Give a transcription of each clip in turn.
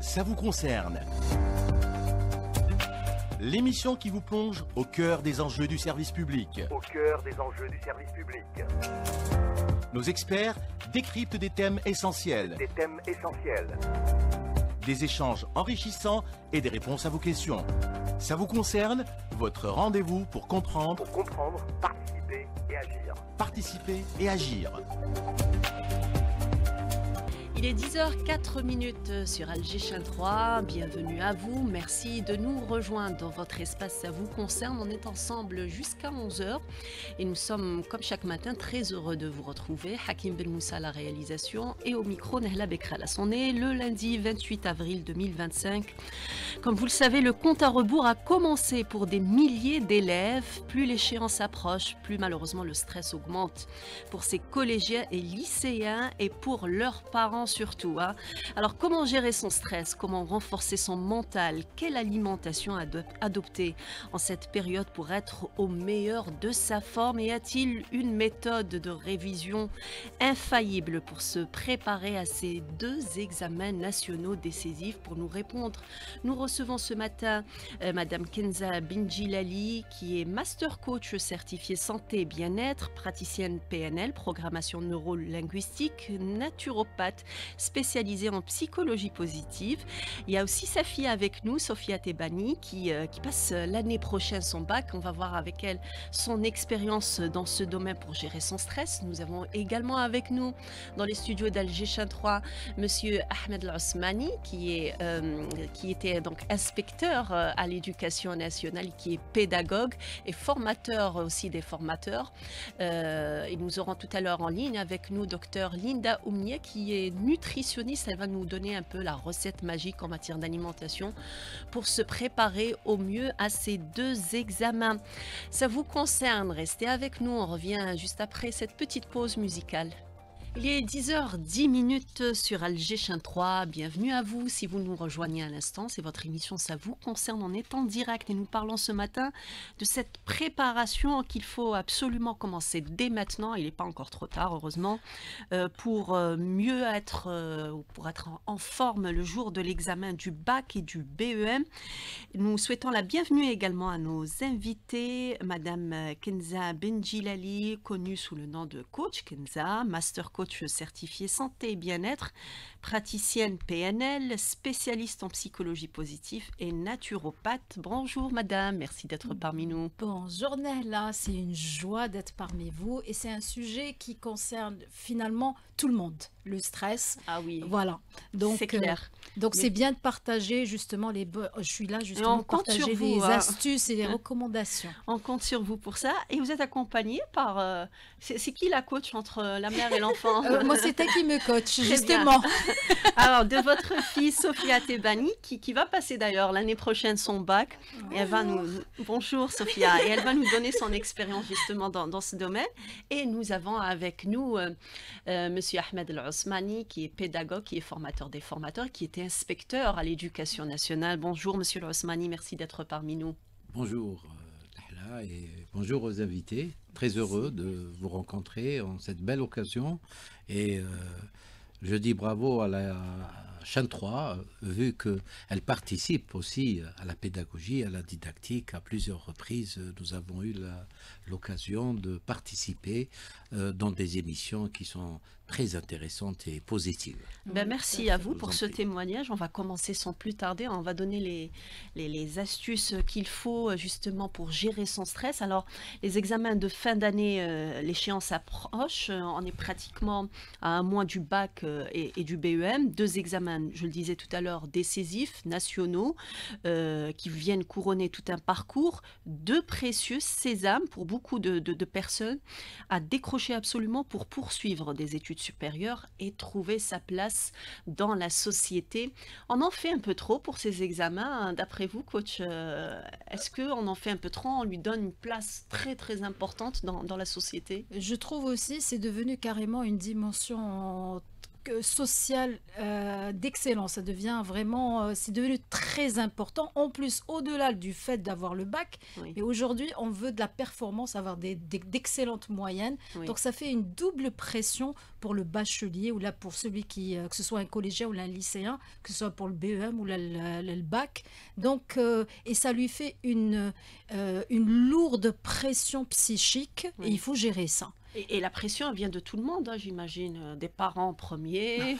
ça vous concerne. L'émission qui vous plonge au cœur des enjeux du service public. Au cœur des enjeux du service public. Nos experts décryptent des thèmes essentiels. Des thèmes essentiels. Des échanges enrichissants et des réponses à vos questions. Ça vous concerne, votre rendez-vous pour comprendre, participer et agir. Participer et agir. Il est 10h04 sur Alger Chaîne 3. Bienvenue à vous. Merci de nous rejoindre dans votre espace. Ça vous concerne. On est ensemble jusqu'à 11h. Et nous sommes, comme chaque matin, très heureux de vous retrouver. Hakim Ben Moussa à la réalisation et au micro, Nehla Bekralas. On est le lundi 28 avril 2025. Comme vous le savez, le compte à rebours a commencé pour des milliers d'élèves. Plus l'échéance approche, plus malheureusement le stress augmente pour ces collégiens et lycéens et pour leurs parents surtout. Alors comment gérer son stress? Comment renforcer son mental? Quelle alimentation adopter en cette période pour être au meilleur de sa forme? Et a-t-il une méthode de révision infaillible pour se préparer à ces deux examens nationaux décisifs? Pour nous répondre, nous recevons ce matin Madame Kenza Benjilali, qui est Master Coach certifié santé et bien-être, praticienne PNL, programmation neuro-linguistique, naturopathe, spécialisée en psychologie positive. Il y a aussi sa fille avec nous, Sophia Tebani, qui passe l'année prochaine son bac. On va voir avec elle son expérience dans ce domaine pour gérer son stress. Nous avons également avec nous, dans les studios d'Alger Chaîne 3, Monsieur Ahmed Al-Osmani, qui était donc inspecteur à l'éducation nationale, qui est pédagogue et formateur aussi des formateurs. Et nous aurons tout à l'heure en ligne avec nous Dr Linda Oumnia, qui est nutritionniste. Elle va nous donner un peu la recette magique en matière d'alimentation pour se préparer au mieux à ces deux examens. Ça vous concerne, restez avec nous. On revient juste après cette petite pause musicale. Il est 10h10 sur Alger Chaîne 3. Bienvenue à vous. Si vous nous rejoignez à l'instant, c'est votre émission Ça vous concerne. On est en direct et nous parlons ce matin de cette préparation qu'il faut absolument commencer dès maintenant. Il n'est pas encore trop tard, heureusement, pour mieux être, pour être en forme le jour de l'examen du bac et du BEM. Nous souhaitons la bienvenue également à nos invités. Madame Kenza Benjilali, connue sous le nom de Coach Kenza, Master Coach certifié santé et bien-être, praticienne PNL, spécialiste en psychologie positive et naturopathe. Bonjour madame, merci d'être parmi nous. Bonjour Nehla, c'est une joie d'être parmi vous et c'est un sujet qui concerne finalement tout le monde, le stress. Ah oui, voilà. Donc c'est clair. Donc c'est bien de partager justement je suis là justement pour partager les astuces et les recommandations. On compte sur vous pour ça et vous êtes accompagnée par, c'est qui la coach entre la mère et l'enfant? Moi c'est elle qui me coach justement. Alors de votre fille Sophia Tebani qui va passer d'ailleurs l'année prochaine son bac. Et elle va bonjour Sophia, et elle va nous donner son expérience justement dans ce domaine. Et nous avons avec nous Monsieur Ahmed Al-Osmani, qui est pédagogue, qui est formateur des formateurs, qui était inspecteur à l'éducation nationale. Bonjour Monsieur Al-Osmani, merci d'être parmi nous. Bonjour Nahla et bonjour aux invités. Très heureux de vous rencontrer en cette belle occasion. Et je dis bravo à la Chaîne 3, vu qu'elle participe aussi à la pédagogie, à la didactique. À plusieurs reprises, nous avons eu l'occasion de participer dans des émissions qui sont très intéressantes et positives. Merci à vous pour ce témoignage. On va commencer sans plus tarder. On va donner les astuces qu'il faut justement pour gérer son stress. Alors, les examens de fin d'année, l'échéance approche. On est pratiquement à un mois du bac et du BEM. Deux examens, je le disais tout à l'heure, décisifs, nationaux, qui viennent couronner tout un parcours. Deux précieux sésames pour beaucoup de personnes à décrocher absolument pour poursuivre des études supérieure et trouver sa place dans la société. On en fait un peu trop pour ces examens, d'après vous, coach. Est-ce qu'on en fait un peu trop? On lui donne une place très très importante dans la société? Je trouve aussi c'est devenu carrément une dimension social d'excellence. Ça devient vraiment, c'est devenu très important. En plus, au-delà du fait d'avoir le bac, Oui. mais aujourd'hui, on veut de la performance, avoir d'excellentes moyennes. Oui. Donc, ça fait une double pression pour le bachelier ou là pour celui qui, que ce soit un collégien ou un lycéen, que ce soit pour le BEM ou le bac. Donc, et ça lui fait une lourde pression psychique Oui. et il faut gérer ça. Et la pression elle vient de tout le monde, hein, j'imagine, des parents premiers,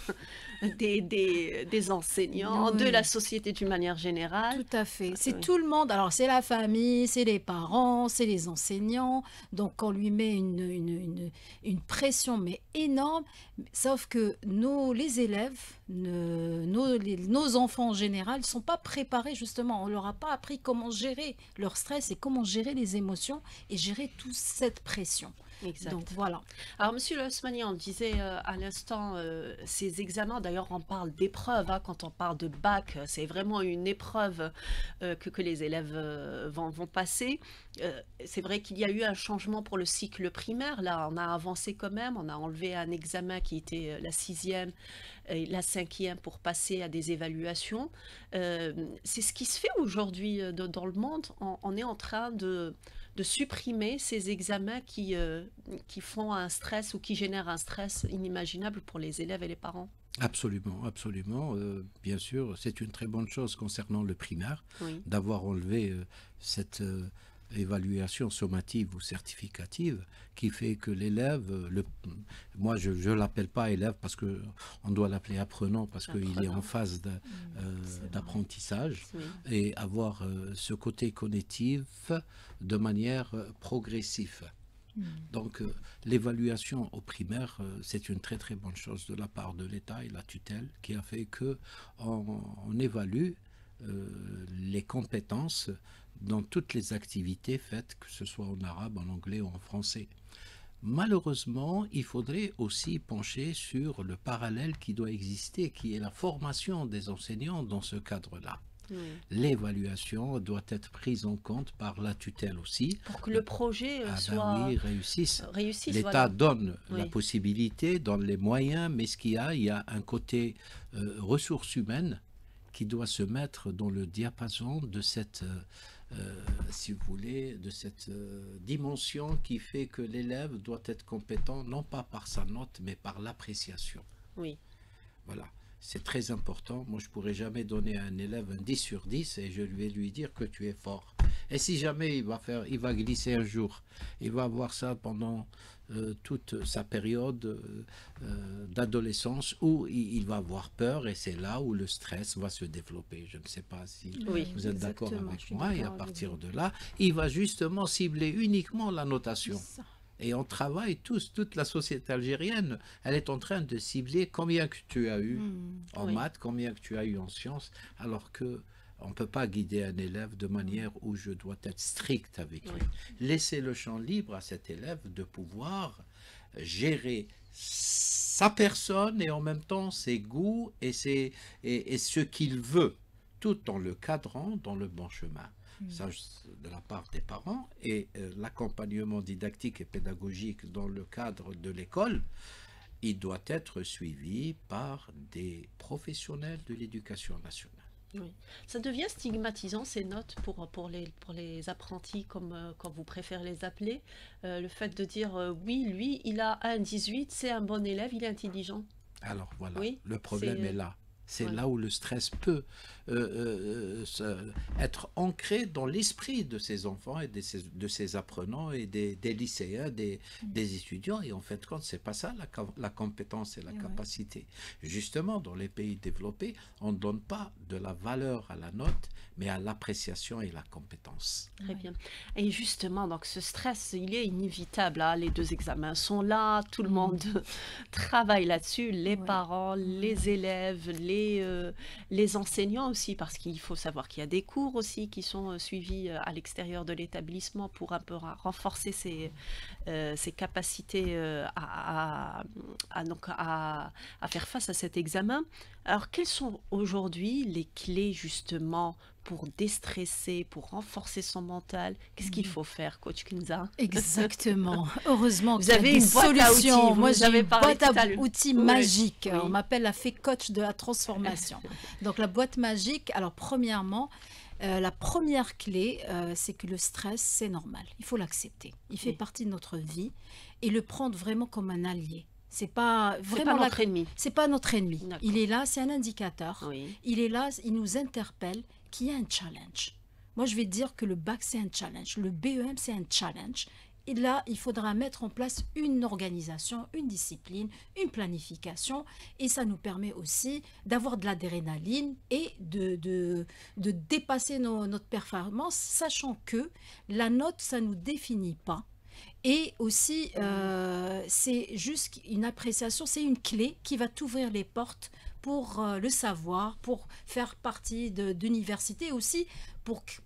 des enseignants, de Oui. la société d'une manière générale. Tout à fait. C'est oui. tout le monde. Alors, c'est la famille, c'est les parents, c'est les enseignants. Donc, on lui met une pression, mais énorme. Sauf que les élèves, nos enfants en général, ne sont pas préparés, justement. On ne leur a pas appris comment gérer leur stress et comment gérer les émotions et gérer toute cette pression. Exact. Donc, voilà. Alors, Monsieur Le Osmani, on disait à l'instant, ces examens, d'ailleurs, on parle d'épreuves, hein, quand on parle de bac, c'est vraiment une épreuve que les élèves vont passer. C'est vrai qu'il y a eu un changement pour le cycle primaire, là, on a avancé quand même, on a enlevé un examen qui était la 6e et la 5e pour passer à des évaluations. C'est ce qui se fait aujourd'hui dans le monde, on est en train de supprimer ces examens qui font un stress ou qui génèrent un stress inimaginable pour les élèves et les parents. Absolument, absolument. Bien sûr, c'est une très bonne chose concernant le primaire, Oui, d'avoir enlevé cette évaluation sommative ou certificative qui fait que l'élève, moi je ne l'appelle pas élève parce qu'on doit l'appeler apprenant parce qu'il est Apprenant. en phase d'apprentissage oui, et avoir ce côté cognitif de manière progressive. Donc l'évaluation au primaire, c'est une très très bonne chose de la part de l'État et la tutelle qui a fait que on évalue les compétences dans toutes les activités faites, que ce soit en arabe, en anglais ou en français. Malheureusement, il faudrait aussi pencher sur le parallèle qui doit exister, qui est la formation des enseignants dans ce cadre-là. oui. L'évaluation doit être prise en compte par la tutelle aussi. Pour que le projet Ah ben soit oui, réussisse. réussisse. L'État Voilà. donne la Oui. possibilité, donne les moyens, mais ce qu'il y a un côté ressources humaines qui doit se mettre dans le diapason de cette, si vous voulez, de cette dimension qui fait que l'élève doit être compétent, non pas par sa note, mais par l'appréciation. Oui, Voilà. C'est très important. Moi, je ne pourrais jamais donner à un élève un 10 sur 10 et je vais lui dire que tu es fort. Et si jamais il va glisser un jour, il va avoir ça pendant toute sa période d'adolescence où il va avoir peur et c'est là où le stress va se développer. Je ne sais pas si Oui, vous êtes d'accord exactement, je avec suis moi. Et à d'accord avec partir vous. de là, il va justement cibler uniquement la notation. Ça. Et on travaille tous, toute la société algérienne, elle est en train de cibler combien que tu as eu en Oui. maths, combien que tu as eu en sciences, alors que on ne peut pas guider un élève de manière où je dois être strict avec lui. Laisser le champ libre à cet élève de pouvoir gérer sa personne et en même temps ses goûts et ce qu'il veut, tout en le cadrant dans le bon chemin. Ça, de la part des parents et l'accompagnement didactique et pédagogique dans le cadre de l'école, il doit être suivi par des professionnels de l'éducation nationale. oui. Ça devient stigmatisant ces notes pour les apprentis, comme vous préférez les appeler. Le fait de dire oui, lui, il a un 18, c'est un bon élève, il est intelligent. Alors voilà, Oui, le problème c'est- est là. C'est ouais. là où le stress peut être ancré dans l'esprit de ces enfants et de ces apprenants et des lycéens, des étudiants. Et en fait, compte, c'est pas ça la compétence et la Et ouais. capacité. Justement, dans les pays développés, on ne donne pas de la valeur à la note, mais à l'appréciation et la compétence. Très bien. Et justement, donc ce stress, il est inévitable, hein. Les 2 examens sont là, tout le monde travaille là-dessus, les Ouais. parents, les élèves, les enseignants aussi, parce qu'il faut savoir qu'il y a des cours aussi qui sont suivis à l'extérieur de l'établissement pour un peu renforcer ses capacités donc à faire face à cet examen. Alors, quelles sont aujourd'hui les clés justement pour déstresser, pour renforcer son mental? Qu'est-ce qu'il faut faire, coach Kinza? Exactement. Heureusement Vous qu'il y a avez des une boîte à outils, solutions. vous Moi, nous j'ai avez une parlé boîte tout à à l'heure. outils Oui, magique. oui. On m'appelle la fée coach de la transformation. Donc, la boîte magique, alors premièrement, la première clé, c'est que le stress, c'est normal. Il faut l'accepter. Il fait Oui. partie de notre vie et le prendre vraiment comme un allié. C'est pas C'est vraiment pas notre ennemi. c'est pas notre ennemi. D'accord. Il est là, c'est un indicateur. Oui. Il est là, il nous interpelle qu'il y a un challenge. Moi, je vais dire que le bac, c'est un challenge. Le BEM, c'est un challenge. Et là, il faudra mettre en place une organisation, une discipline, une planification. Et ça nous permet aussi d'avoir de l'adrénaline et de dépasser notre performance, sachant que la note, ça ne nous définit pas. Et aussi, c'est juste une appréciation, c'est une clé qui va t'ouvrir les portes pour le savoir, pour faire partie d'université aussi,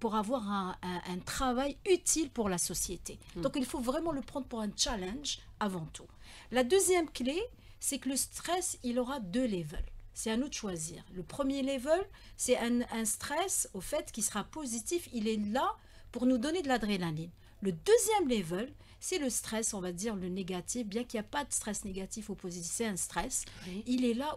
pour avoir un travail utile pour la société. Donc, il faut vraiment le prendre pour un challenge avant tout. La deuxième clé, c'est que le stress, il aura 2 levels. C'est à nous de choisir. Le premier level, c'est un stress, au fait, qui sera positif. Il est là pour nous donner de l'adrénaline. Le deuxième level, c'est le stress, on va dire le négatif, bien qu'il n'y a pas de stress négatif ou positif, c'est un stress. Oui. Il est là,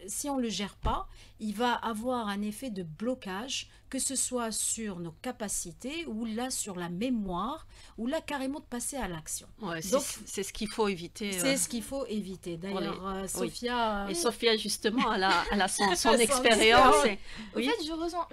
si on ne le gère pas, il va avoir un effet de blocage, que ce soit sur nos capacités, ou là sur la mémoire, ou là carrément de passer à l'action. Ouais, Donc, c'est ce qu'il faut éviter. c'est ce qu'il faut éviter. D'ailleurs, oui. Sophia... Et Sophia, justement, elle a son Son expérience. expérience. Oui. En fait,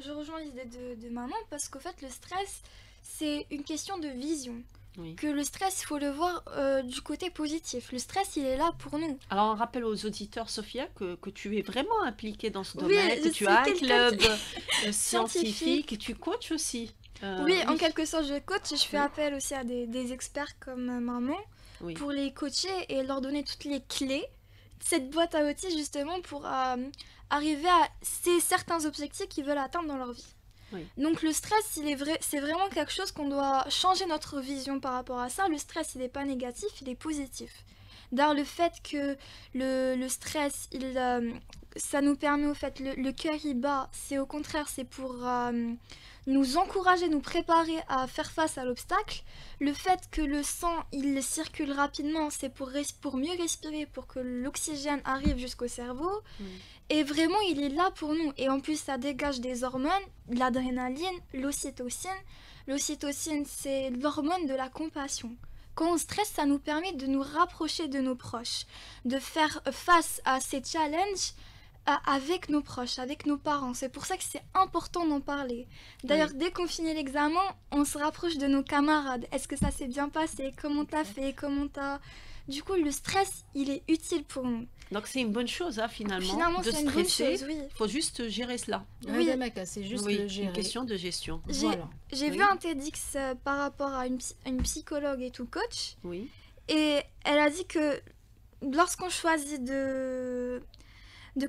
je rejoins l'idée de maman parce qu'au fait, le stress, c'est une question de vision. Oui. Que le stress, il faut le voir du côté positif. Le stress, il est là pour nous. Alors, on rappelle aux auditeurs, Sophia, que tu es vraiment impliquée dans ce Oui, domaine, je que tu suis as un quelqu'un club scientifique et tu coaches aussi. Oui, en oui. quelque sorte, je coach et je fais Oui. appel aussi à des experts comme maman Oui. pour les coacher et leur donner toutes les clés de cette boîte à outils justement pour arriver à certains objectifs qu'ils veulent atteindre dans leur vie. Oui. Donc le stress, c'est vraiment quelque chose qu'on doit changer notre vision par rapport à ça. Le stress, il n'est pas négatif, il est positif. D'ailleurs, le fait que le stress, ça nous permet au fait, le cœur il bat, c'est au contraire, c'est pour nous encourager, nous préparer à faire face à l'obstacle. Le fait que le sang, il circule rapidement, c'est pour mieux respirer, pour que l'oxygène arrive jusqu'au cerveau. Et vraiment, il est là pour nous. Et en plus, ça dégage des hormones, l'adrénaline, l'ocytocine. L'ocytocine, c'est l'hormone de la compassion. Quand on stresse, ça nous permet de nous rapprocher de nos proches, de faire face à ces challenges avec nos proches, avec nos parents. C'est pour ça que c'est important d'en parler. D'ailleurs, dès qu'on finit l'examen, on se rapproche de nos camarades. Est-ce que ça s'est bien passé? Comment t'as fait? Du coup, le stress, il est utile pour nous. Donc, c'est une bonne chose, hein, finalement, Finalement, de c'est une bonne stresser. chose, oui. Il faut juste gérer cela. Oui. C'est juste Oui, le gérer. une question de gestion. Voilà. J'ai Oui. vu un TEDx par rapport à une psychologue et tout coach. Oui. Et elle a dit que lorsqu'on choisit de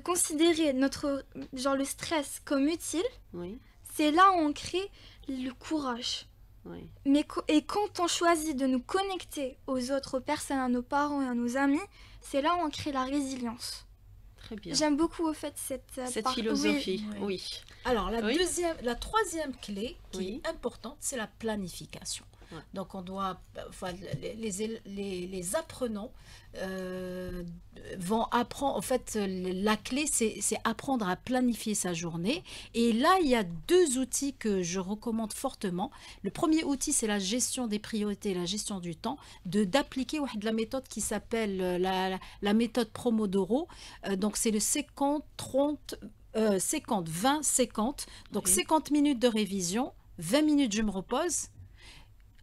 considérer le stress comme utile, Oui. c'est là où on crée le courage. Oui. Et quand on choisit de nous connecter aux autres personnes, à nos parents et à nos amis, c'est là où on crée la résilience. Très bien. J'aime beaucoup au fait cette Philosophie. Oui. Oui. Alors, Oui. la troisième clé qui Oui. est importante, c'est la planification. Ouais. Donc, on doit, les apprenants vont apprendre, en fait, la clé, c'est apprendre à planifier sa journée. Et là, il y a 2 outils que je recommande fortement. Le premier outil, c'est la gestion des priorités, la gestion du temps, d'appliquer la méthode qui s'appelle la méthode Pomodoro. Donc, c'est le 50, 30, 50, 20, 50. Donc, Oui. 50 minutes de révision, 20 minutes, je me repose.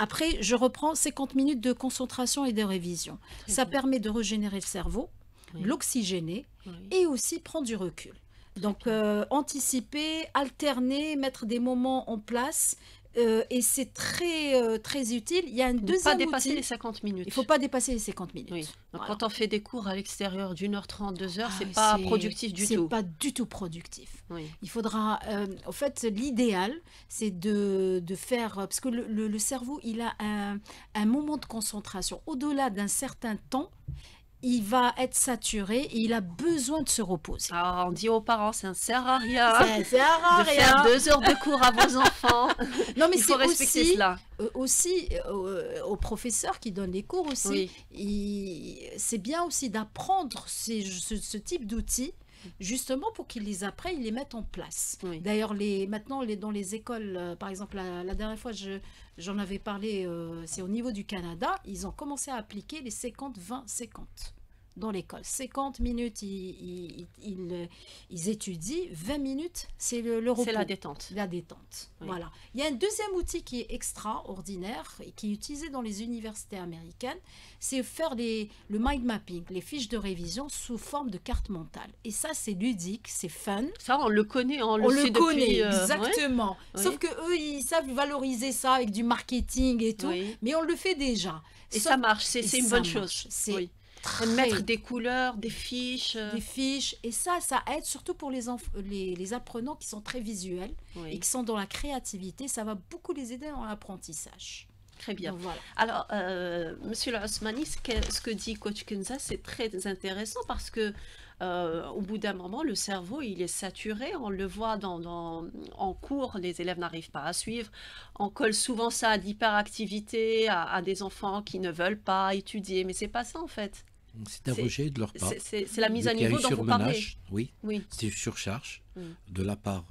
Après, je reprends 50 minutes de concentration et de révision. Très Ça bien. permet de régénérer le cerveau, Oui. l'oxygéner Oui. et aussi prendre du recul. Donc, anticiper, alterner, mettre des moments en place. Et c'est très utile. Il y a un Ne pas deuxième dépasser outil. les 50 minutes. Il ne faut pas dépasser les 50 minutes. Oui. Donc, Voilà. quand on fait des cours à l'extérieur d'1h30, 2h, c'est Ah, pas productif du tout. C'est pas du tout productif. Oui. Il faudra, en fait, l'idéal, c'est de faire, parce que le cerveau, il a un moment de concentration. Au-delà d'un certain temps, il va être saturé et il a besoin de se reposer. Alors, on dit aux parents, ça ne sert à rien Ça sert à de faire rien. 2 heures de cours à vos enfants. Non, mais Il faut c'est respecter aussi, cela. Aux professeurs qui donnent les cours aussi, Oui. c'est bien aussi d'apprendre ce type d'outils, justement pour qu'ils les apprennent, ils les mettent en place. Oui. D'ailleurs, maintenant, dans les écoles, par exemple, la dernière fois, j'en avais parlé, c'est au niveau du Canada, ils ont commencé à appliquer les 50-20-50 dans l'école. 50 minutes, ils étudient, 20 minutes, c'est le repos. C'est la détente. La détente. Oui. Voilà. Il y a un deuxième outil qui est extraordinaire et qui est utilisé dans les universités américaines, c'est faire le mind mapping, les fiches de révision sous forme de carte mentale. Et ça, c'est ludique, c'est fun. Ça, on le connaît, on On le le sait connaît, depuis... exactement. Oui. Sauf que eux, ils savent valoriser ça avec du marketing et tout, Oui. mais on le fait déjà. Et Sauf- ça marche, c'est et une ça bonne marche. chose. C'est Oui. très Mettre des couleurs, des fiches. des fiches. Et ça aide surtout pour les apprenants qui sont très visuels Oui. et qui sont dans la créativité. Ça va beaucoup les aider dans l'apprentissage. Très bien. Donc, voilà. Alors, Monsieur Osmani, ce que dit Coach Kenza, c'est très intéressant parce que au bout d'un moment, le cerveau, il est saturé. On le voit en cours, les élèves n'arrivent pas à suivre. On colle souvent ça à d'hyperactivité, à des enfants qui ne veulent pas étudier. Mais c'est pas ça, en fait. C'est un rejet de leur part. C'est la mise à Il y a niveau eu dont vous parlez. surmenage, oui, Oui. c'est une surcharge Mm. de la part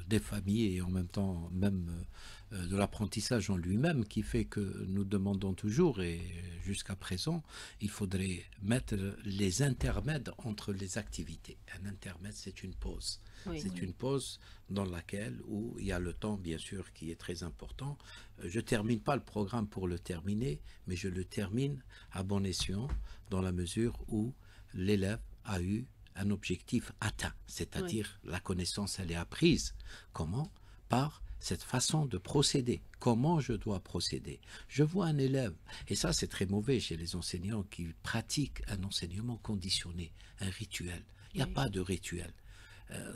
des familles et en même temps même de l'apprentissage en lui-même qui fait que nous demandons toujours et jusqu'à présent, il faudrait mettre les intermèdes entre les activités. Un intermède, c'est une pause. Oui. C'est une pause dans laquelle où il y a le temps, bien sûr, qui est très important. Je ne termine pas le programme pour le terminer, mais je le termine à bon escient dans la mesure où l'élève a eu un objectif atteint, c'est-à-dire la connaissance, elle est apprise. Comment? Par cette façon de procéder. Comment je dois procéder? Je vois un élève, et ça c'est très mauvais chez les enseignants qui pratiquent un enseignement conditionné, un rituel. Il n'y a Oui. pas de rituel.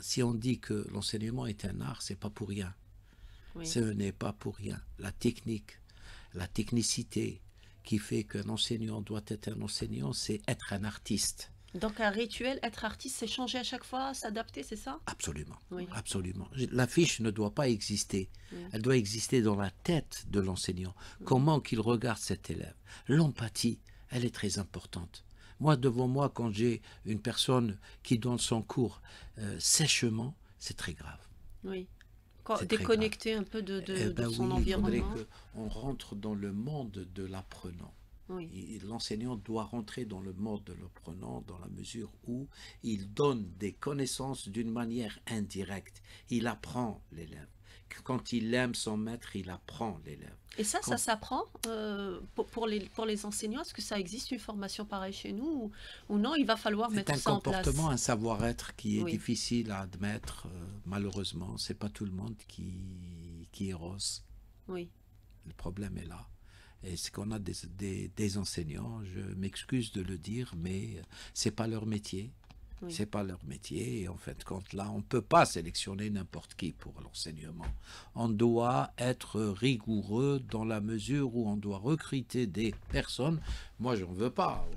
Si on dit que l'enseignement est un art, c'est pas pour rien. Oui. Ce n'est pas pour rien. La technique, la technicité qui fait qu'un enseignant doit être un enseignant, c'est être un artiste. Donc, un rituel, être artiste, c'est changer à chaque fois, s'adapter, c'est ça? Absolument, Oui. absolument. La fiche ne doit pas exister. Oui. Elle doit exister dans la tête de l'enseignant. Comment qu'il regarde cet élève. L'empathie, elle est très importante. Moi, devant moi, quand j'ai une personne qui donne son cours sèchement, c'est très grave. Oui. C'est très Déconnecter un peu de Eh ben son oui, il faudrait environnement. qu'on rentre dans le monde de l'apprenant. Oui. L'enseignant doit rentrer dans le monde de l'apprenant dans la mesure où il donne des connaissances d'une manière indirecte. Il apprend l'élève. Quand il aime son maître, il apprend l'élève. Et ça Quand- s'apprend pour les enseignants? Est-ce que ça existe une formation pareille chez nous ou non? Il va falloir C'est mettre un ça en place. comportement, un savoir-être qui est Oui. difficile à admettre. Malheureusement, c'est pas tout le monde qui est rose. Oui. Le problème est là. Et c'est qu'on a des enseignants, je m'excuse de le dire, mais c'est pas leur métier. Oui. C'est pas leur métier. Et en fait, quand là, on peut pas sélectionner n'importe qui pour l'enseignement. On doit être rigoureux dans la mesure où on doit recruter des personnes. Moi, j'en veux pas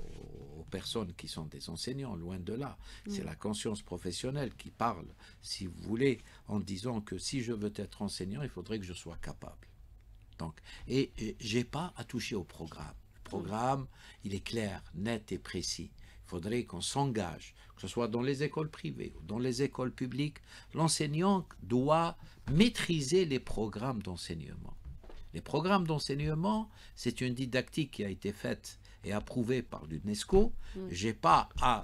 aux personnes qui sont des enseignants, loin de là. C'est la conscience professionnelle qui parle, si vous voulez, en disant que si je veux être enseignant, il faudrait que je sois capable. Donc, et j'ai pas à toucher au programme. Le programme, il est clair, net et précis. Il faudrait qu'on s'engage, que ce soit dans les écoles privées ou dans les écoles publiques. L'enseignant doit maîtriser les programmes d'enseignement. Les programmes d'enseignement, c'est une didactique qui a été faite et approuvée par l'UNESCO. J'ai pas à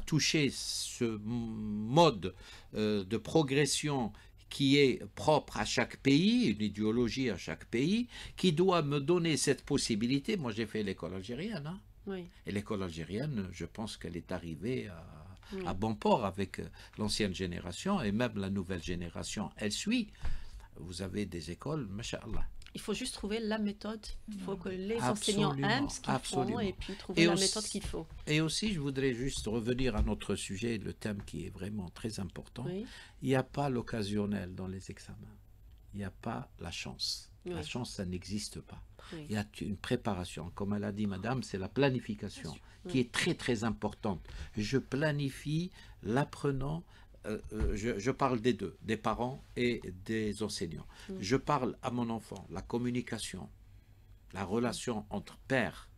toucher ce mode de progression qui est propre à chaque pays, une idéologie à chaque pays, qui doit me donner cette possibilité. Moi, j'ai fait l'école algérienne, hein. Oui. Et l'école algérienne, je pense qu'elle est arrivée à bon port avec l'ancienne génération, et même la nouvelle génération, elle suit. Vous avez des écoles, masha'Allah. Il faut juste trouver la méthode. Il faut que les Absolument, enseignants aiment ce qu'ils font absolument. et puis trouver Et la aussi- méthode qu'il faut. Et aussi, je voudrais juste revenir à notre sujet, le thème qui est vraiment très important. Oui. Il n'y a pas l'occasionnel dans les examens. Il n'y a pas la chance. La Oui. chance, ça n'existe pas. Oui. Il y a une préparation. Comme elle a dit madame, c'est la planification qui est très très importante. Je planifie l'apprenant, je parle des deux, des parents et des enseignants. Je parle à mon enfant, la communication, la relation entre père,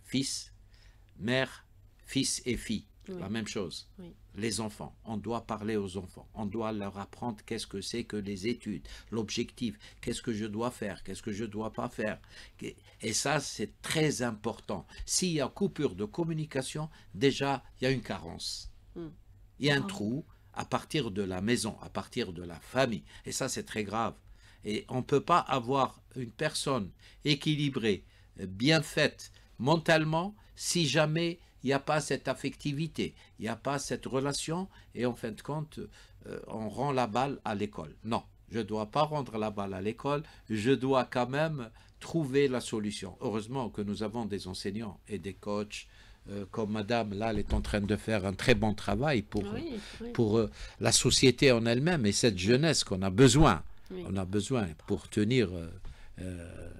fils, mère, fils et fille. Oui. La même chose. Oui. Les enfants, on doit parler aux enfants, on doit leur apprendre qu'est-ce que c'est que les études, l'objectif, qu'est-ce que je dois faire, qu'est-ce que je ne dois pas faire. Et ça, c'est très important. S'il y a coupure de communication, déjà, il y a une carence. Il y a un trou à partir de la maison, à partir de la famille. Et ça, c'est très grave. Et on ne peut pas avoir une personne équilibrée, bien faite mentalement, si jamais il n'y a pas cette affectivité, il n'y a pas cette relation, et en fin de compte, on rend la balle à l'école. Non, je ne dois pas rendre la balle à l'école, je dois quand même trouver la solution. Heureusement que nous avons des enseignants et des coachs, comme madame, là, elle est en train de faire un très bon travail pour la société en elle-même et cette jeunesse qu'on a besoin. Oui. On a besoin pour tenir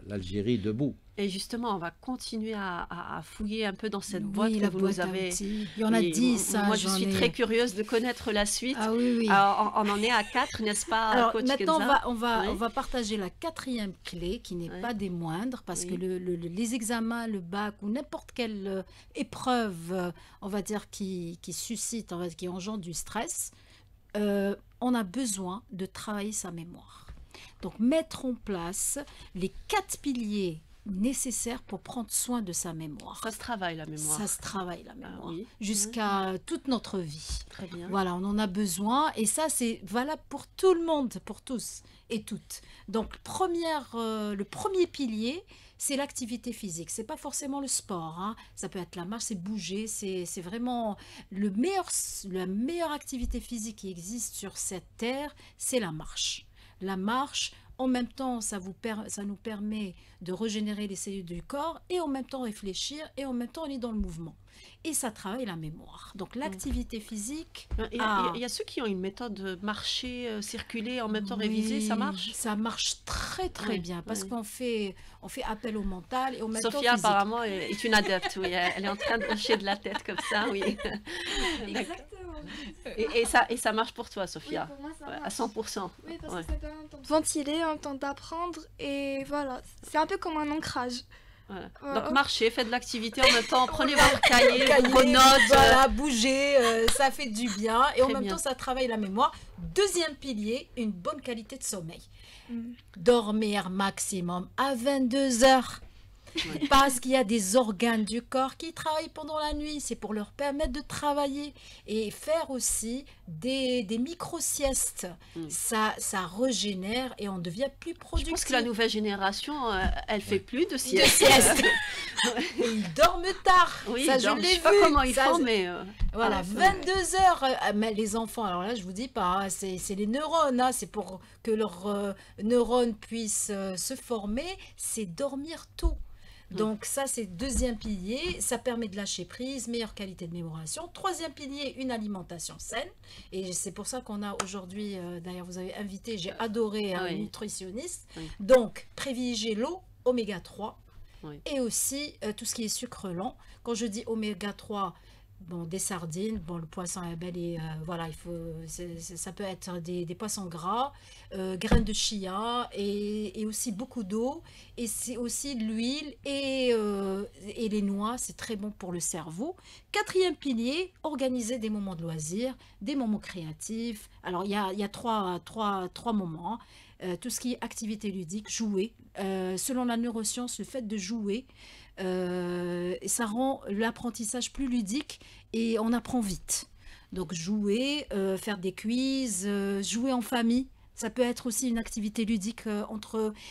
l'Algérie debout. Et justement, on va continuer à fouiller un peu dans cette Oui, boîte que la vous boîte nous à avez. outils. Il y en a Oui, 10. Moi, je suis très curieuse de connaître la suite. Ah oui, oui. Alors, on en est à 4, n'est-ce pas, Alors coach maintenant, Kenza? on va partager la 4e clé, qui n'est Oui. pas des moindres, parce Oui. que les examens, le bac ou n'importe quelle épreuve, on va dire, qui suscite, qui engendre du stress, on a besoin de travailler sa mémoire. Donc, mettre en place les 4 piliers nécessaires pour prendre soin de sa mémoire. Ça se travaille, la mémoire. Ça se travaille, la mémoire, oui. jusqu'à toute notre vie. Très bien. Voilà, on en a besoin et ça, c'est valable pour tout le monde, pour tous et toutes. Donc, le premier pilier, c'est l'activité physique. C'est pas forcément le sport, hein. Ça peut être la marche, c'est bouger, c'est vraiment la meilleure activité physique qui existe sur cette terre, c'est la marche. La marche, en même temps, ça nous permet de régénérer les cellules du corps et en même temps réfléchir et en même temps on est dans le mouvement. Et ça travaille la mémoire. Donc l'activité physique... Il y a ceux qui ont une méthode de marcher, circuler, en même temps réviser, oui, ça marche? Ça marche très très Oui, bien parce oui. qu'on fait appel au mental et au même temps Sophia, physique. apparemment, est une adepte, oui. Elle est en train de hocher de la tête comme ça, oui. Exactement. Et ça marche pour toi, Oui, Sophia, pour moi, ça à marche. 100%. Oui, parce Ouais. que ça permet en même temps de ventiler, en même temps d'apprendre, et voilà. C'est un peu comme un ancrage. Voilà. Voilà. Donc marchez, faites de l'activité en même temps, prenez votre cahier, Cahier, vos notes. voilà, bouger, ça fait du bien et en Très même bien. temps ça travaille la mémoire. Deuxième pilier, une bonne qualité de sommeil. Mm. Dormir maximum à 22 heures. Parce qu'il y a des organes du corps qui travaillent pendant la nuit, c'est pour leur permettre de travailler et faire aussi des micro-siestes. Ça régénère et on devient plus Je productif. pense que la nouvelle génération, elle fait plus de De sieste. sieste. Et ils dorment tard. Oui, ça, je je l'ai sais pas vu. comment ils Ça, font, mais... Voilà, 22 heures. Mais les enfants, alors là, je vous dis pas, hein, c'est les neurones, hein, c'est pour que leurs neurones puissent se former, c'est dormir tôt. Donc ça, c'est deuxième pilier, ça permet de lâcher prise, meilleure qualité de mémoration. Troisième pilier, une alimentation saine. Et c'est pour ça qu'on a aujourd'hui, d'ailleurs vous avez invité, j'ai adoré un Oui. nutritionniste. Oui. Donc, privilégier l'eau, oméga 3, Oui. et aussi tout ce qui est sucre lent. Quand je dis oméga 3, bon, des sardines, bon, le poisson est bel et voilà, ça peut être des poissons gras, graines de chia et aussi beaucoup d'eau. Et c'est aussi l'huile et les noix, c'est très bon pour le cerveau. Quatrième pilier, organiser des moments de loisirs, des moments créatifs. Alors, il y a trois moments, hein. Tout ce qui est activité ludique, jouer. Selon la neuroscience, le fait de jouer, ça rend l'apprentissage plus ludique et on apprend vite. Donc jouer, faire des quiz, jouer en famille, ça peut être aussi une activité ludique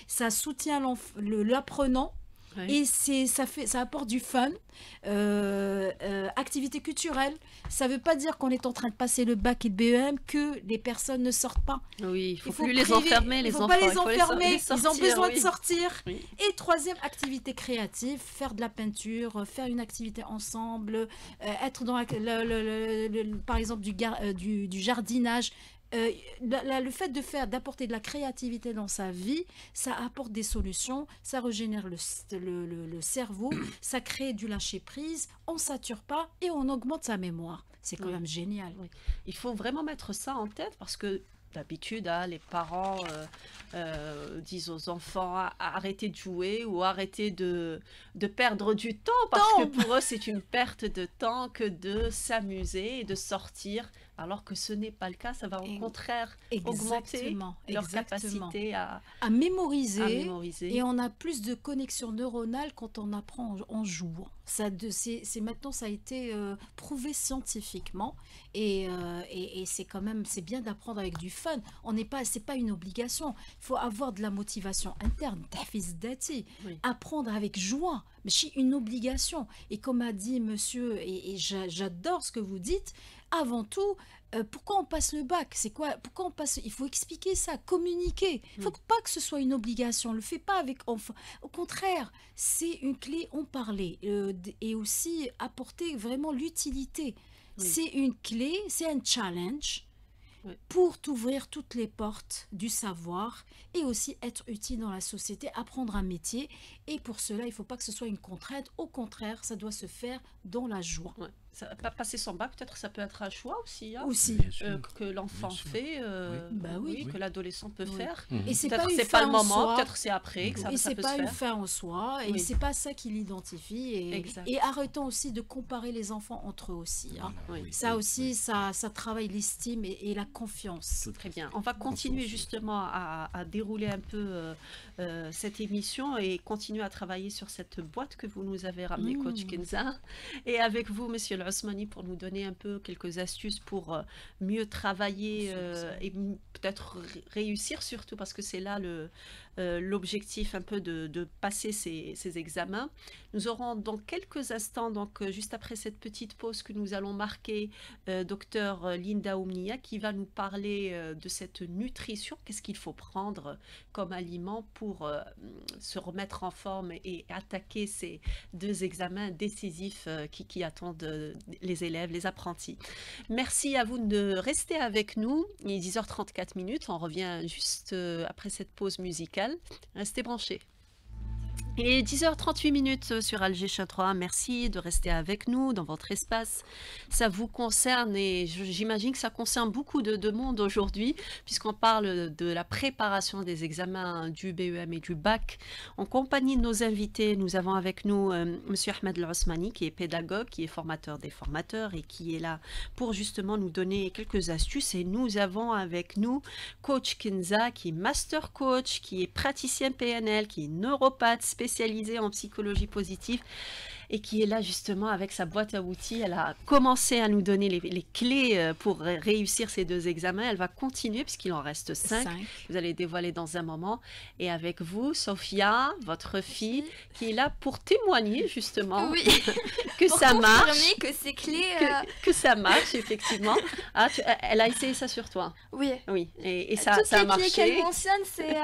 ça soutient l'apprenant. Oui. Et ça apporte du fun. Activité culturelle, ça ne veut pas dire qu'on est en train de passer le bac et le BEM que les personnes ne sortent pas. Oui, il faut Il faut plus les priver- enfermer, les il faut enfants. pas les il faut enfermer, les sortir, ils ont besoin oui. de sortir. Oui. Et troisième activité créative, faire de la peinture, faire une activité ensemble, être dans par exemple du jardinage. le fait d'apporter de la créativité dans sa vie, ça apporte des solutions, ça régénère le cerveau, ça crée du lâcher-prise, on ne sature pas et on augmente sa mémoire. C'est quand Oui. même génial. Oui. Il faut vraiment mettre ça en tête parce que d'habitude, les parents disent aux enfants arrêtez de jouer ou arrêtez de perdre du temps parce que pour eux c'est une perte de temps que de s'amuser et de sortir, alors que ce n'est pas le cas. Ça va au contraire augmenter leur capacité à mémoriser. mémoriser. Et on a plus de connexions neuronales quand on apprend en jouant. Maintenant, ça a été prouvé scientifiquement. Et c'est bien d'apprendre avec du fun. C'est pas une obligation. Il faut avoir de la motivation interne, tahfiz dati. Oui. Apprendre avec joie, mais c'est une obligation. Et comme a dit monsieur, et j'adore ce que vous dites, avant tout, pourquoi on passe le bac? C'est quoi? Pourquoi on passe? Il faut expliquer ça, communiquer. Il faut pas que ce soit une obligation. On le fait pas avec enfant. Au contraire, c'est une clé. On parlait et aussi apporter vraiment l'utilité. Oui. C'est une clé, c'est un challenge. Oui. Pour t'ouvrir toutes les portes du savoir et aussi être utile dans la société, apprendre un métier. Et pour cela, il ne faut pas que ce soit une contrainte. Au contraire, ça doit se faire dans la joie. Ouais. Pas passer son bac, peut-être ça peut être un choix aussi. Hein, Aussi. Bien sûr. que l'enfant Bien sûr. fait, Oui. que l'adolescent peut Oui. faire. Et c'est Peut-être pas une c'est fin pas le en moment, soi. peut-être c'est après que ça Et c'est peut pas se une faire. fin en soi, et Oui. c'est pas ça qui l'identifie. Exact. Et arrêtons aussi de comparer les enfants entre eux aussi. Hein. Oui. Ça aussi, ça travaille l'estime et la confiance. Très bien. On va continuer justement à dérouler un peu cette émission et continuer à travailler sur cette boîte que vous nous avez ramenée, Coach Kenza. Et avec vous, Monsieur Al-Osmani, pour nous donner un peu quelques astuces pour mieux travailler et peut-être réussir surtout, parce que c'est là l'objectif un peu de passer ces examens. Nous aurons dans quelques instants, donc juste après cette petite pause que nous allons marquer, docteur Linda Oumnia qui va nous parler de cette nutrition, qu'est-ce qu'il faut prendre comme aliment pour se remettre en forme et attaquer ces deux examens décisifs qui attendent les élèves, les apprentis. Merci à vous de rester avec nous. Il est 10h34 minutes, on revient juste après cette pause musicale. Restez branchés. Et 10h38 minutes sur Alger 3. Merci de rester avec nous dans votre espace. Ça vous concerne et j'imagine que ça concerne beaucoup de monde aujourd'hui, puisqu'on parle de la préparation des examens du BEM et du bac. En compagnie de nos invités, nous avons avec nous Monsieur Ahmed Al-Osmani, qui est pédagogue, qui est formateur des formateurs et qui est là pour justement nous donner quelques astuces. Et nous avons avec nous Coach Kenza, qui est master coach, qui est praticien PNL, qui est neuropathe, spécialisée en psychologie positive et qui est là justement avec sa boîte à outils. Elle a commencé à nous donner les clés pour réussir ces deux examens. Elle va continuer puisqu'il en reste 5. Vous allez dévoiler dans un moment. Et avec vous, Sophia, votre fille, qui est là pour témoigner justement Oui. que Pour ça marche. confirmer que ces clés... Que ça marche, effectivement. Ah, elle a essayé ça sur toi. Oui. Oui, et ça, Toutes ça a les clés marché. qu'elle mentionne, c'est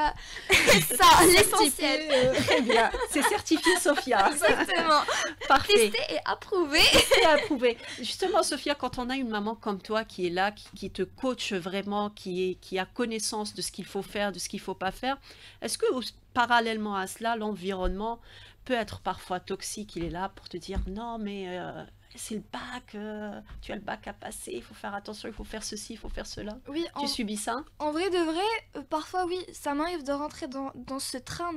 ça, l'essentiel. Très bien. C'est certifié, Sophia. Exactement. Parfait. Testé et approuvé. C'est approuvé. Justement, Sophia, quand on a une maman comme toi qui est là, qui te coach vraiment, qui a connaissance de ce qu'il faut faire, de ce qu'il ne faut pas faire, est-ce que parallèlement à cela, l'environnement peut être parfois toxique? Il est là pour te dire non, mais c'est le bac, tu as le bac à passer, il faut faire attention, il faut faire ceci, il faut faire cela. Oui, Tu subis ça? en vrai de vrai, parfois oui, ça m'arrive de rentrer dans ce train,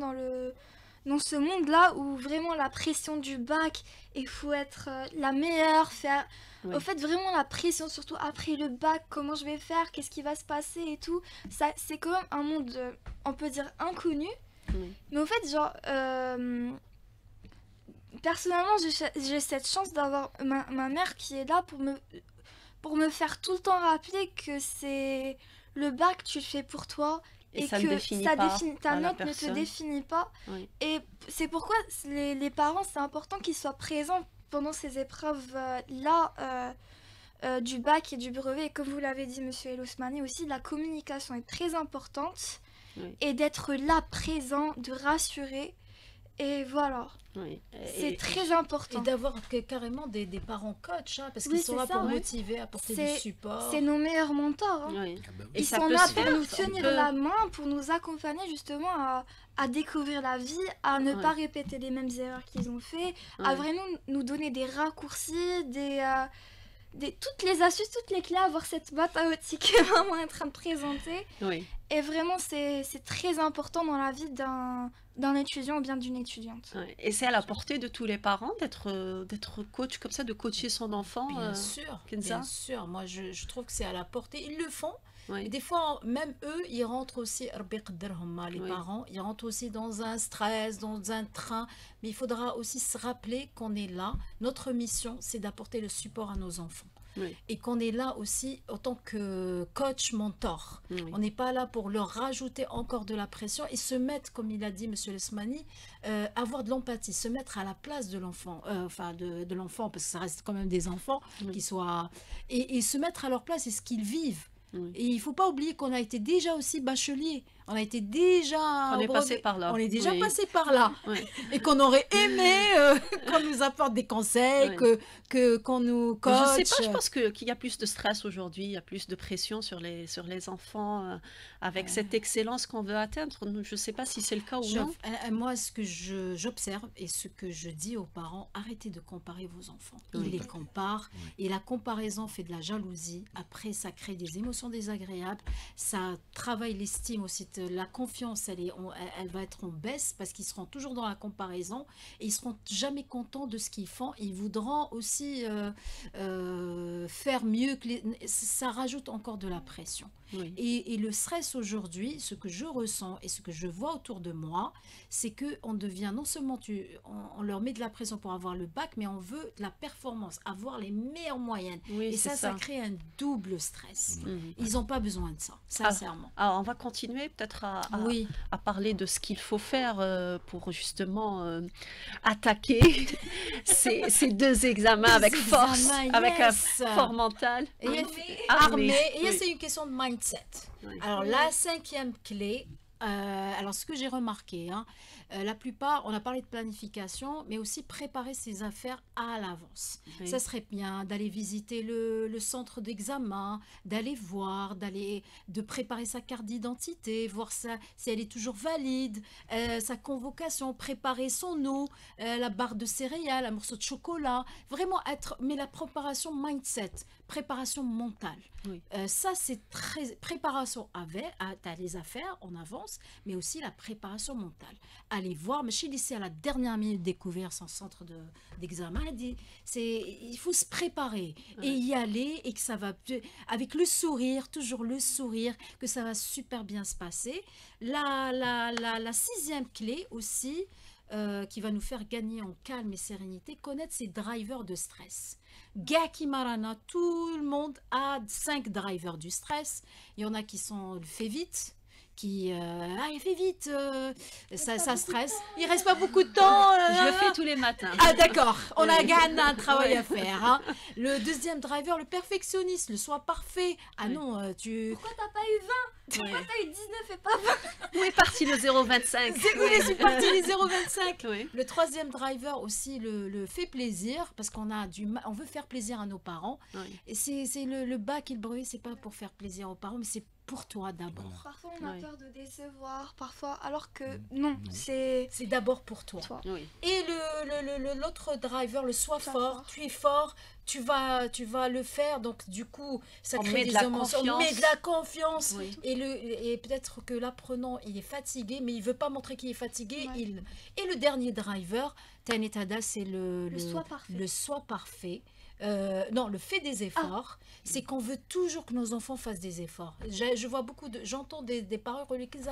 dans ce monde-là où vraiment la pression du bac, il faut être la meilleure, faire... Oui. Au fait, vraiment la pression, surtout après le bac, comment je vais faire, qu'est-ce qui va se passer et tout. Ça, c'est quand même un monde, on peut dire, inconnu. Oui. Mais au fait, genre... personnellement, j'ai cette chance d'avoir ma mère qui est là pour me faire tout le temps rappeler que c'est le bac, tu le fais pour toi. Et ça que ne définit ta pas la note ne te personne. définit pas. Oui. Et c'est pourquoi les parents, c'est important qu'ils soient présents pendant ces épreuves-là du bac et du brevet. Et comme vous l'avez dit, Monsieur El-Osmani, aussi, la communication est très importante. Oui. Et d'être là, présent, de rassurer. Et voilà, Oui. c'est Et- très Et important. d'avoir carrément des parents coachs, hein, parce Oui, qu'ils sont c'est là ça, pour ouais. motiver, apporter du C'est- support. C'est nos meilleurs mentors, hein. oui. Ah bah oui. Et Ils ça sont peut là se pour faire, nous on tenir peut- la main, pour nous accompagner justement à découvrir la vie, à ne Ouais. pas répéter les mêmes erreurs qu'ils ont fait, à Ouais. vraiment nous donner des raccourcis, toutes les astuces, toutes les clés, avoir cette boîte à outils que maman est en train de présenter. Oui. Et vraiment, c'est très important dans la vie d'un étudiant ou bien d'une étudiante. Ouais. Et c'est à la portée de tous les parents d'être coach comme ça, de coacher son enfant. Bien sûr, Kenza. bien sûr. Moi, je trouve que c'est à la portée. Ils le font. Oui. Et des fois, même eux, ils rentrent aussi, Rabbi yqaddarhum, les Oui. parents, ils rentrent aussi dans un stress, dans un train. Mais il faudra aussi se rappeler qu'on est là. Notre mission, c'est d'apporter le support à nos enfants. Oui. Et qu'on est là aussi en tant que coach, mentor. Oui. On n'est pas là pour leur rajouter encore de la pression et se mettre, comme il a dit M. Lesmani, avoir de l'empathie, se mettre à la place de l'enfant, enfin de l'enfant, parce que ça reste quand même des enfants, Oui. qui soient... et se mettre à leur place et ce qu'ils vivent. Oui. Et il ne faut pas oublier qu'on a été déjà aussi bachelier. On a été déjà... On est au passé brevet. par là. On est déjà Oui. passé par là. Oui. Et qu'on aurait aimé qu'on nous apporte des conseils, qu'on nous coach. Je sais pas, je pense qu'il y a plus de stress aujourd'hui, il y a plus de pression sur les enfants avec cette excellence qu'on veut atteindre. Je ne sais pas si c'est le cas ou non. Moi, ce que j'observe et ce que je dis aux parents, arrêtez de comparer vos enfants. Ils Oui. les comparent et la comparaison fait de la jalousie. Après, ça crée des émotions désagréables. Ça travaille l'estime aussi. La confiance, elle va être en baisse parce qu'ils seront toujours dans la comparaison et ils seront jamais contents de ce qu'ils font. Ils voudront aussi faire mieux que ça rajoute encore de la pression. Oui. Et le stress aujourd'hui, ce que je ressens et ce que je vois autour de moi, c'est qu'on devient, non seulement on leur met de la pression pour avoir le bac, mais on veut de la performance, avoir les meilleures moyennes. Oui, Et c'est ça crée un double stress. Mhm. Ils n'ont pas besoin de ça, sincèrement. Alors, on va continuer peut-être Oui, à parler de ce qu'il faut faire pour justement attaquer ces deux examens avec Les force, examens, avec un yes. fort mental. Et Armé. armé. Et Oui. c'est une question de mindset. Oui. Alors, la cinquième clé, alors ce que j'ai remarqué, hein, la plupart, on a parlé de planification, mais aussi préparer ses affaires à l'avance. Oui. Ça serait bien d'aller visiter le centre d'examen, d'aller voir, de préparer sa carte d'identité, voir si elle est toujours valide, sa convocation, préparer son eau, la barre de céréales, un morceau de chocolat, vraiment mais la préparation mindset, préparation mentale. Oui. Ça, c'est très préparation t'as les affaires en avance, mais aussi la préparation mentale. Aller voir, mais chez lycée à la dernière minute découvrir son centre d'examen, il faut se préparer et y aller et que ça va avec le sourire, toujours le sourire, que ça va super bien se passer. La sixième clé aussi, qui va nous faire gagner en calme et sérénité, connaître ses drivers de stress. Gaki Marana, tout le monde a 5 drivers du stress. Il y en a qui sont le fait vite, il fait vite, ça stresse. Il reste pas beaucoup de temps. Je le fais tous les matins. Ah d'accord, on a Oui. gagné un travail à faire. Hein. Le deuxième driver, le perfectionniste, le soi parfait. Ah Oui. non, Pourquoi t'as pas eu 20? Pourquoi t'as eu 19 et pas 20? Où est parti le 0,25? je suis partie les 0,25. Oui. Le troisième driver aussi le fait plaisir parce qu'on a on veut faire plaisir à nos parents. Oui. Et c'est le bac et le brevet, c'est pas pour faire plaisir aux parents, mais c'est pour toi d'abord. Parfois on a Ouais. peur de décevoir, parfois, alors que non, c'est C'est d'abord pour toi. toi. Oui. Et l'autre driver, le sois Sois fort, fort. tu es fort, tu vas le faire. Donc du coup, ça On crée met de des la émotions. On confiance. met de la confiance. Oui. Et peut-être que l'apprenant, il est fatigué, mais il veut pas montrer qu'il est fatigué. Ouais. Et le dernier driver, Tanetada, c'est le soi parfait. Le soi parfait. Non, le fait des efforts, c'est qu'on veut toujours que nos enfants fassent des efforts. Je vois j'entends des parents qui disent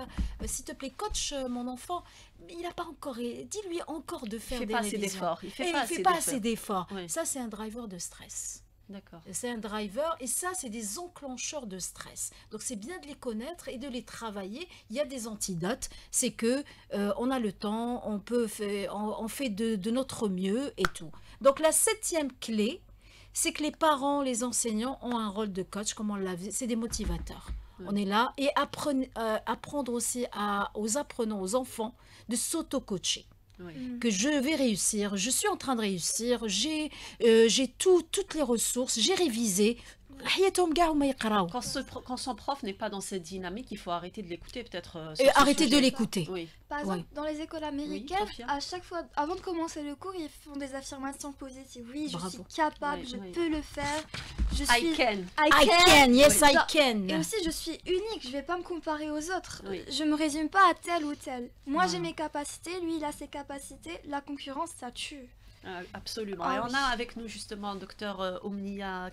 s'il te plaît, coach mon enfant, il n'a pas encore, dis-lui encore de Il faire fait des pas assez révisions. d'efforts. Il Et fait il pas fait assez pas d'efforts. assez d'efforts. Oui. Ça, c'est un driver de stress. D'accord. C'est un driver et ça, c'est des enclencheurs de stress. Donc, c'est bien de les connaître et de les travailler. Il y a des antidotes. C'est que on a le temps, on fait de notre mieux et tout. Donc, la septième clé, c'est que les parents, les enseignants ont un rôle de coach, comme on l'a vu. C'est des motivateurs. Oui. On est là et apprendre aussi aux apprenants, aux enfants, de s'auto-coacher. Oui. que je vais réussir, je suis en train de réussir, j'ai toutes les ressources, j'ai révisé. حياتهم كاع وما يقراو. Quand son prof n'est pas dans cette dynamique, il faut arrêter de l'écouter peut-être. Et arrêtez de l'écouter. Oui. Par exemple, dans les écoles américaines, Sophia à chaque fois, avant de commencer le cours, ils font des affirmations positives. Oui, je Bravo. suis capable, Oui, je oui. peux le faire. Je I suis... can. I I can. can, yes Oui. I can. Et aussi, je suis unique, je vais pas me comparer aux autres. Oui. Je me résume pas à tel ou tel. Moi, Ouais. j'ai mes capacités, lui, il a ses capacités. La concurrence, ça tue. Absolument. Ah Et on oui. a avec nous justement docteur Omnia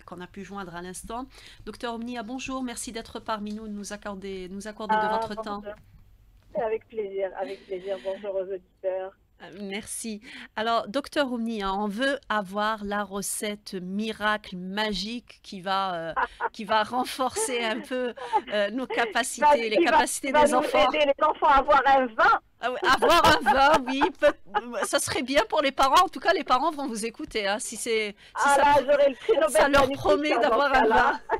qu'on a pu joindre à l'instant. Docteur Omnia, bonjour, merci d'être parmi nous, de nous accorder de votre temps. Avec plaisir, avec plaisir. Bonjour aux auditeurs. Merci. Alors, docteur Omnia, on veut avoir la recette miracle magique qui va renforcer un peu nos capacités, les capacités des enfants. Aider les enfants à avoir un vin. Ah oui, avoir un vin, oui, ça serait bien pour les parents. En tout cas, les parents vont vous écouter. Hein, si J'aurai le prix Nobel ça de leur la nutrition promet dans d'avoir ce un cas-là. vin.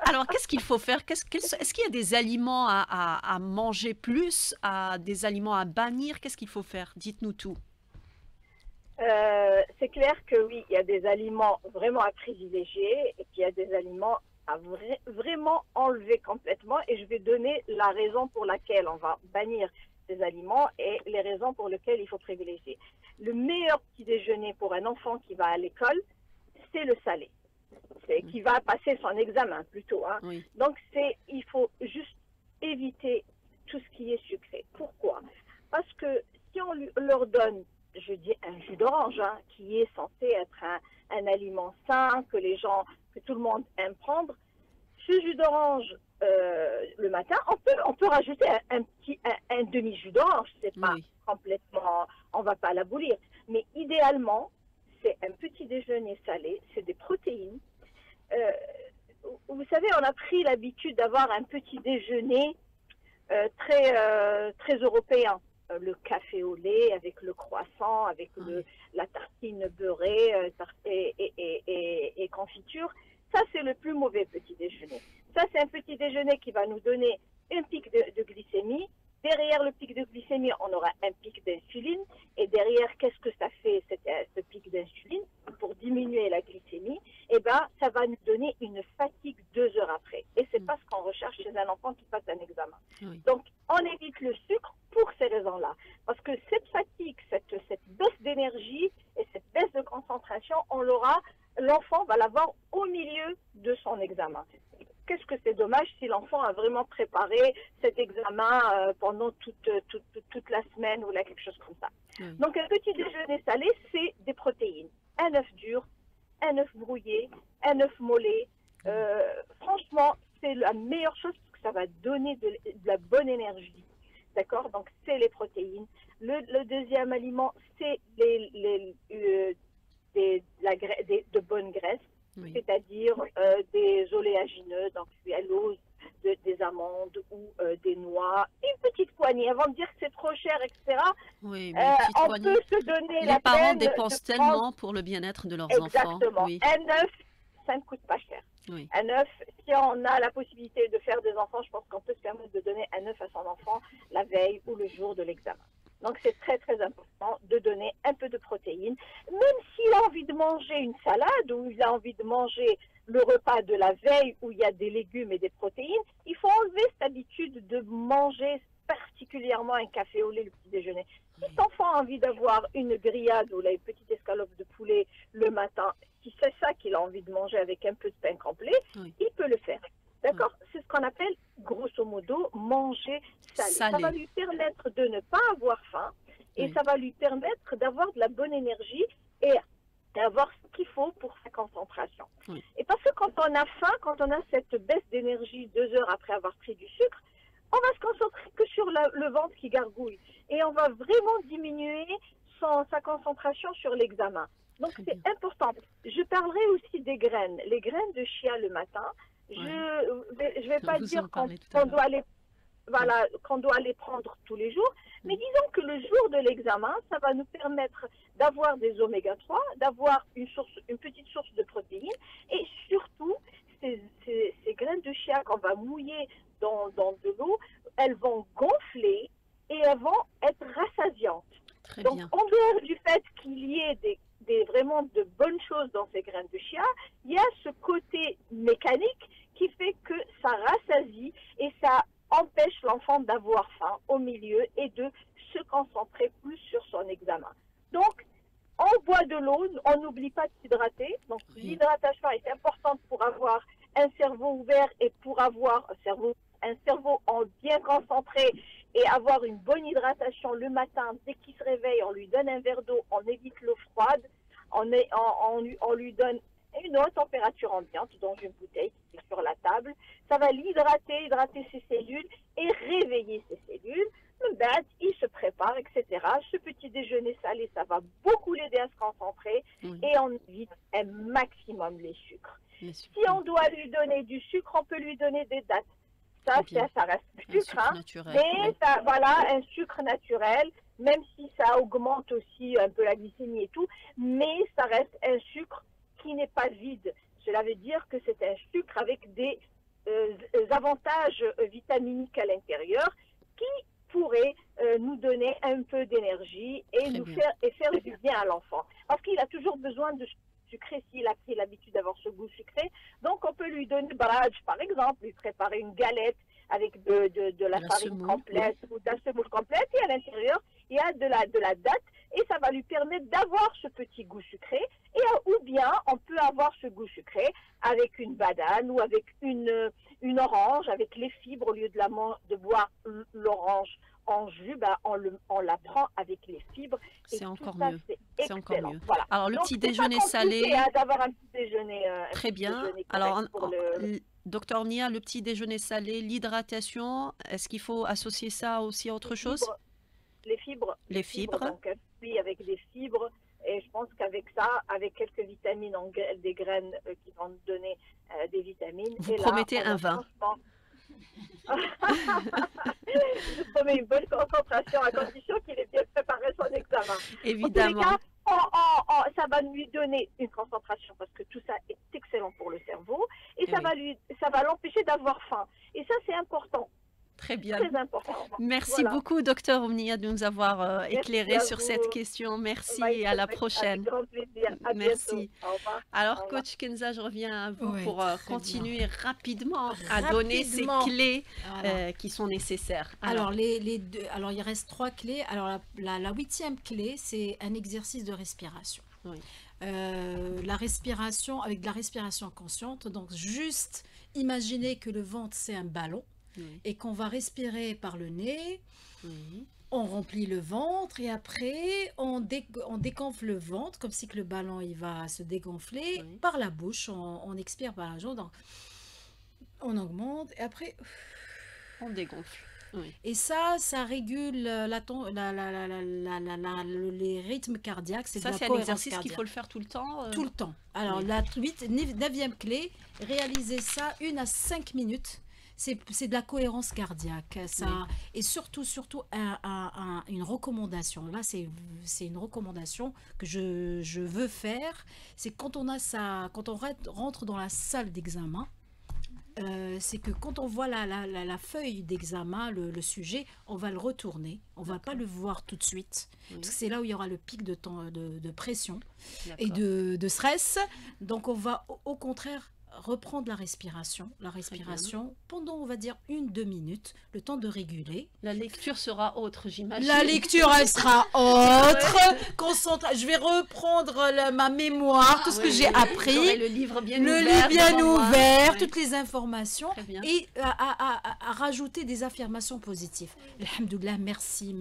Alors, qu'est-ce qu'il faut faire? Est-ce qu'il y a des aliments à manger plus, des aliments à bannir? Qu'est-ce qu'il faut faire? Dites-nous tout. C'est clair que oui, il y a des aliments vraiment à privilégier et qu'il y a des aliments à vraiment enlever complètement. Et je vais donner la raison pour laquelle on va bannir ces aliments et les raisons pour lesquelles il faut privilégier. Le meilleur petit déjeuner pour un enfant qui va à l'école, c'est le salé. C'est qui va passer son examen plutôt. Hein. Oui. Donc il faut juste éviter tout ce qui est sucré. Pourquoi? Parce que si on leur donne, je dis un jus d'orange, hein, qui est censé être un aliment sain, que tout le monde aime prendre, ce jus d'orange le matin, on peut rajouter un demi-jus d'orange. C'est pas Oui. complètement, on va pas l'abolir. Mais idéalement, c'est un petit déjeuner salé, c'est des protéines. Vous savez, on a pris l'habitude d'avoir un petit déjeuner très européen. Le café au lait avec le croissant, avec la tartine beurrée et confiture. Ça, c'est le plus mauvais petit déjeuner. Ça, c'est un petit déjeuner qui va nous donner un pic de glycémie. Derrière le pic de glycémie, on aura un pic d'insuline. Et derrière, qu'est-ce que ça fait, ce pic d'insuline? Pour diminuer la glycémie, eh ben, ça va nous donner une fatigue 2 heures après. Et c'est pas ce qu'on recherche chez un enfant qui passe un examen. Oui. Donc, on évite le sucre pour ces raisons-là. Parce que cette fatigue, cette baisse d'énergie et cette baisse de concentration, l'enfant va l'avoir au milieu de son examen. Qu'est-ce que c'est dommage si l'enfant a vraiment préparé cet examen pendant toute la semaine ou là, quelque chose comme ça. Oui. Donc, un petit déjeuner salé, c'est des protéines. Un œuf dur, un œuf brouillé, un œuf mollet. Franchement, c'est la meilleure chose parce que ça va donner de la bonne énergie. D'accord? Donc, c'est les protéines. Le deuxième aliment, c'est de bonnes graisses. Oui. C'est-à-dire des oléagineux, donc des amandes ou des noix, une petite poignée. Avant de dire que c'est trop cher, etc., Oui, mais petite on poignée. peut se donner Les la parents peine dépensent de prendre- tellement pour le bien-être de leurs enfants. Exactement. Oui. Un œuf, ça ne coûte pas cher. Oui. Un œuf, si on a la possibilité de faire des enfants, je pense qu'on peut se permettre de donner un œuf à son enfant la veille ou le jour de l'examen. Donc c'est très très important de donner un peu de protéines. Même s'il a envie de manger une salade ou il a envie de manger le repas de la veille où il y a des légumes et des protéines, il faut enlever cette habitude de manger particulièrement un café au lait le petit déjeuner. Si cet enfant a envie d'avoir une grillade ou là, une petite escalope de poulet le matin, si c'est ça qu'il a envie de manger avec un peu de pain complet, Oui. il peut le faire. D'accord? C'est ce qu'on appelle, grosso modo, manger salé. Ça Salé. va lui permettre de ne pas avoir faim et Oui. ça va lui permettre d'avoir de la bonne énergie et d'avoir ce qu'il faut pour sa concentration. Oui. Et parce que quand on a faim, quand on a cette baisse d'énergie 2 heures après avoir pris du sucre, on va se concentrer que sur le ventre qui gargouille. Et on va vraiment diminuer sa concentration sur l'examen. Donc Très c'est bien. important. Je parlerai aussi des graines. Les graines de chia le matin, je vais pas Vous en dire qu'on parlez tout à l'heure. qu'on doit les prendre tous les jours, mais disons que le jour de l'examen, ça va nous permettre d'avoir des oméga 3, d'avoir une petite source de protéines, et surtout, ces graines de chia qu'on va mouiller dans de l'eau, elles vont gonfler et elles vont être rassasiantes. Très Donc, bien. en dehors du fait qu'il y ait vraiment de bonnes choses dans ces graines de chia, il y a ce côté mécanique qui fait que ça rassasie et ça empêche l'enfant d'avoir faim au milieu et de se concentrer plus sur son examen. Donc, on boit de l'eau, on n'oublie pas de s'hydrater. Donc, Oui. l'hydratation est importante pour avoir un cerveau ouvert et pour avoir un cerveau bien concentré et avoir une bonne hydratation le matin. Dès qu'il se réveille, on lui donne un verre d'eau, on évite l'eau froide, on lui donne une haute température ambiante dans une bouteille qui est sur la table. Ça va hydrater ses cellules et réveiller ses cellules. Il se prépare, etc. Ce petit déjeuner salé, ça va beaucoup l'aider à se concentrer Oui. et on évite un maximum les sucres. Mais Si super. on doit lui donner du sucre, on peut lui donner des dattes. Ça, Très bien. ça reste Un du sucre, sucre hein. naturel. Mais Oui. ça, voilà, un sucre naturel, même si ça augmente aussi un peu la glycémie et tout, mais ça reste un sucre qui n'est pas vide. Cela veut dire que c'est un sucre avec des avantages vitaminiques à l'intérieur qui pourraient nous donner un peu d'énergie et Très nous bien. faire du bien à l'enfant. Parce qu'il a toujours besoin de sucré s'il a pris l'habitude d'avoir ce goût sucré. Donc on peut lui donner barrage, par exemple, lui préparer une galette avec de la farine semoule, complète ou de la semoule complète et à l'intérieur il y a de la date et ça va lui permettre d'avoir ce petit goût sucré ou bien on peut avoir ce goût sucré avec une banane ou avec une orange avec les fibres au lieu de boire l'orange en jus, on la prend avec les fibres. Et C'est tout encore ça, mieux. C'est encore excellent. mieux. Voilà. Alors, le Donc, petit c'est pas déjeuner compliqué, salé. hein, d'avoir un petit déjeuner. Très bien. Alors, docteur Nia, le petit déjeuner salé, l'hydratation, est-ce qu'il faut associer ça aussi à autre chose? Les fibres. Les fibres. Donc, un fruit avec des fibres. Et je pense qu'avec ça, avec quelques vitamines, des graines qui vont nous donner des vitamines. Vous et promettez là, un vin. Je promets une bonne concentration à condition qu'il ait bien préparé son examen. Évidemment. En tous les cas, ça va lui donner une concentration parce que tout ça est excellent pour le cerveau et ça va l'empêcher d'avoir faim. Et ça, c'est important. Très bien. Très important. Merci beaucoup, docteur Omnia, de nous avoir éclairé sur vous. cette question. Merci et à la prochaine. Avec grand plaisir. À Merci. bientôt. Au revoir. Alors, Au revoir. coach Kenza, je reviens à vous Ouais, pour très continuer rapidement à donner ces Rapidement. clés Voilà. qui sont nécessaires. Alors, alors, il reste 3 clés. Alors, la 8e clé, c'est un exercice de respiration. Oui. La respiration, avec de la respiration consciente. Donc, juste imaginer que le ventre, c'est un ballon Oui. et qu'on va respirer par le nez. Oui. On remplit le ventre et après, on dégonfle le ventre, comme si que le ballon, il va se dégonfler Oui. par la bouche. On expire par la jambe. Donc, on augmente et après... On dégonfle. Oui. Et ça régule les rythmes cardiaques. C'est de Ça, la c'est un cohérence exercice qu'il cardiaque. faut le faire tout le temps. Tout le temps. Alors, Oui. la 9e clé, réaliser ça 1 à 5 minutes. C'est de la cohérence cardiaque. Ça, et surtout une recommandation. Là, c'est une recommandation que je veux faire. C'est quand on rentre dans la salle d'examen, c'est que quand on voit la feuille d'examen, le sujet, on va le retourner. On ne va pas le voir tout de suite. Oui. Parce que c'est là où il y aura le pic de pression D'accord. et de stress. Donc, on va au contraire reprendre la respiration pendant, on va dire, 1-2 minutes, le temps de réguler. La lecture sera autre, j'imagine. La lecture, elle sera autre. Je vais reprendre ma mémoire, tout ce que j'ai J'aurai appris. le livre bien Le ouvert. livre bien devant moi. ouvert, Oui. toutes les informations Très bien. et à rajouter des affirmations positives. Alhamdoulilah, merci,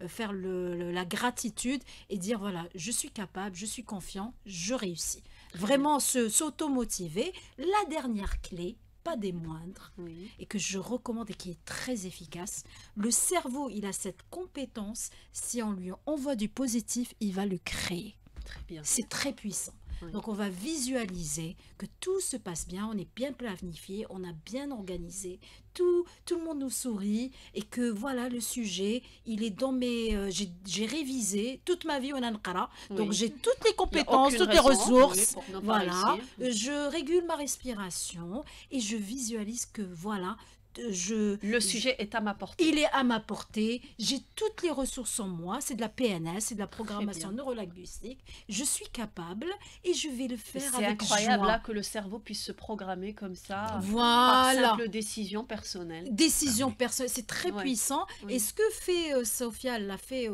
faire la gratitude et dire voilà, je suis capable, je suis confiant, je réussis. Vraiment s'auto-motiver. La dernière clé, pas des moindres, Oui. et que je recommande et qui est très efficace, le cerveau, il a cette compétence, si on lui envoie du positif, il va le créer. Très bien. C'est très puissant. Oui. Donc on va visualiser que tout se passe bien, on est bien planifié, on a bien organisé, tout le monde nous sourit et que voilà le sujet, il est dans j'ai révisé toute ma vie on a donc Oui. j'ai toutes les Il y a compétences, aucune toutes les raison, ressources, oui, pour ne pas voilà, réussir. je régule ma respiration et je visualise que voilà, Le sujet est à ma portée. Il est à ma portée. J'ai toutes les ressources en moi. C'est de la PNS, c'est de la programmation neurolinguistique. Je suis capable et je vais le faire avec incroyable joie. là, que le cerveau puisse se programmer comme ça. Par Voilà. simple décision personnelle. Décision personnelle, c'est très Ouais. puissant. Oui. Et ce que fait Sophia, elle l'a fait,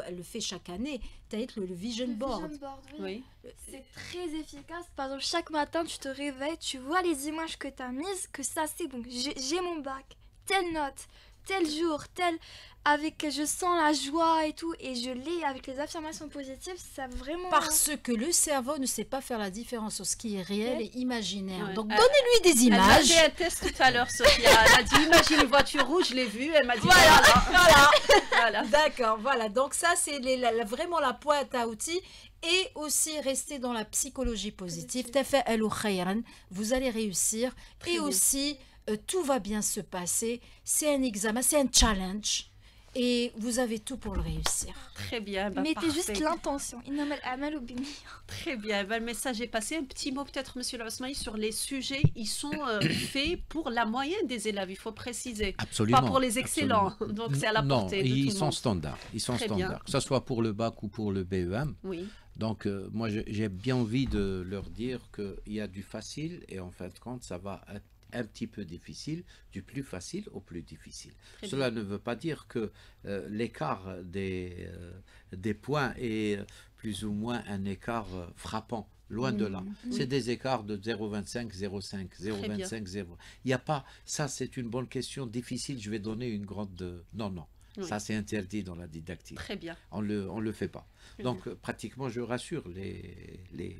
elle le fait chaque année. Peut-être le vision Le board. vision board, oui. Oui. C'est très efficace. Par exemple, chaque matin, tu te réveilles, tu vois les images que tu as mises, que ça, c'est bon. J'ai mon bac, telle note, tel jour, tel. Avec, je sens la joie et tout, et je l'ai avec les affirmations positives, ça vraiment. Parce que le cerveau ne sait pas faire la différence entre ce qui est réel et imaginaire. Ouais. Donc, donnez-lui des Elle m'a images. fait un test tout à l'heure, Sophia. Elle a dit imagine une voiture rouge, je l'ai vue. Elle m'a dit Voilà. voilà. D'accord, voilà. Donc ça, c'est vraiment la pointe à outils. Et aussi rester dans la psychologie positive. Tafa'alu khayran. Vous allez réussir. Très Et bien. aussi, tout va bien se passer. C'est un examen, c'est un challenge. Et vous avez tout pour le réussir. Très bien. Mettez parfait. juste l'intention. Innamal a'malu binniyat. Très bien. Le message est passé. Un petit mot peut-être, Monsieur Osmani, sur les sujets. Ils sont faits pour la moyenne des élèves. Il faut préciser. Absolument. Pas pour les excellents. Absolument. Donc c'est à la Non, portée de tout ils le sont monde. standards. Ils sont Très bien. standards. Que ce soit pour le bac ou pour le BEM. Oui. Donc, moi, j'ai bien envie de leur dire qu'il y a du facile et en fin de compte, ça va être un petit peu difficile, du plus facile au plus difficile. Très Cela ne veut pas dire que l'écart des points est plus ou moins un écart frappant. Loin de là. C'est des écarts de 0,25, 0,5, 0,25, 0. Il n'y a pas... Ça, c'est une bonne question difficile. Je vais donner une grande... Non, non. Oui. Ça, c'est interdit dans la didactique. Très bien. On le fait pas. Très Donc, pratiquement, je rassure les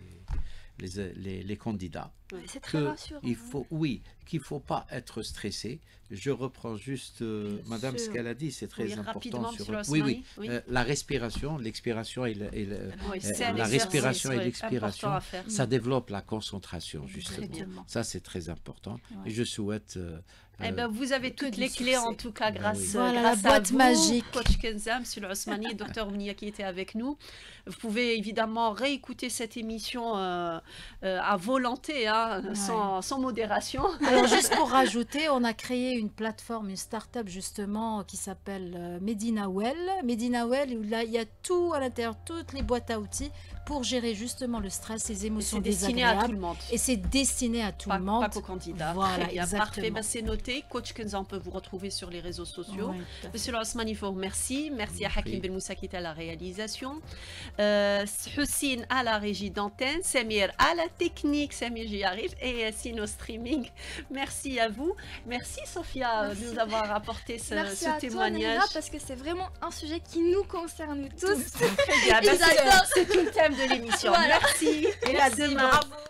candidats C'est très rassurant. qu'il faut, oui, qu'il faut pas être stressé. Je reprends juste, Madame, ce sûr. qu'elle a dit, c'est très Oui, important. rapidement, Sur, Monsieur oui, Osmani, oui, oui. la respiration, l'expiration et Oui, c'est un la exercice, respiration et ouais, l'expiration, important à faire. ça développe la concentration, justement. Très bien. Ça, c'est très important. Ouais. Et je souhaite... Eh ben, vous avez que toutes du les clés en succès. tout cas Ben grâce, oui. Voilà, grâce la à boîte vous, magique. Coach Kenza, Monsieur Osmani et Dr Ounia qui étaient avec nous. Vous pouvez évidemment réécouter cette émission à volonté, hein, Ouais. sans modération. Alors, juste pour rajouter, on a créé une plateforme, une start-up justement qui s'appelle Medinawell. Medinawell, où là, il y a tout à l'intérieur, toutes les boîtes à outils pour gérer justement le stress, les émotions C'est destiné à tout désagréables. le monde. Et c'est destiné à tout Pas, le monde. pas qu'aux candidats. Voilà, Très bien, exactement. parfait. Ben, c'est noté. Coach Kenza, on peut vous retrouver sur les réseaux sociaux. Ouais, tout à fait. Monsieur Osmani, je vous remercie. Merci à Hakim Ben Moussa qui était à la réalisation. Hussein à la régie d'antenne. Samir à la technique. Samir, j'y arrive. Et Yassine au streaming. Merci à vous. Merci Sophia Merci. de nous avoir apporté ce Merci à toi, témoignage. Nina, parce que c'est vraiment un sujet qui nous concerne tous. Très bien. Ben, Ils adorent. c'est tout le thème de l'émission. Voilà. Merci. Et à Merci, demain. bravo.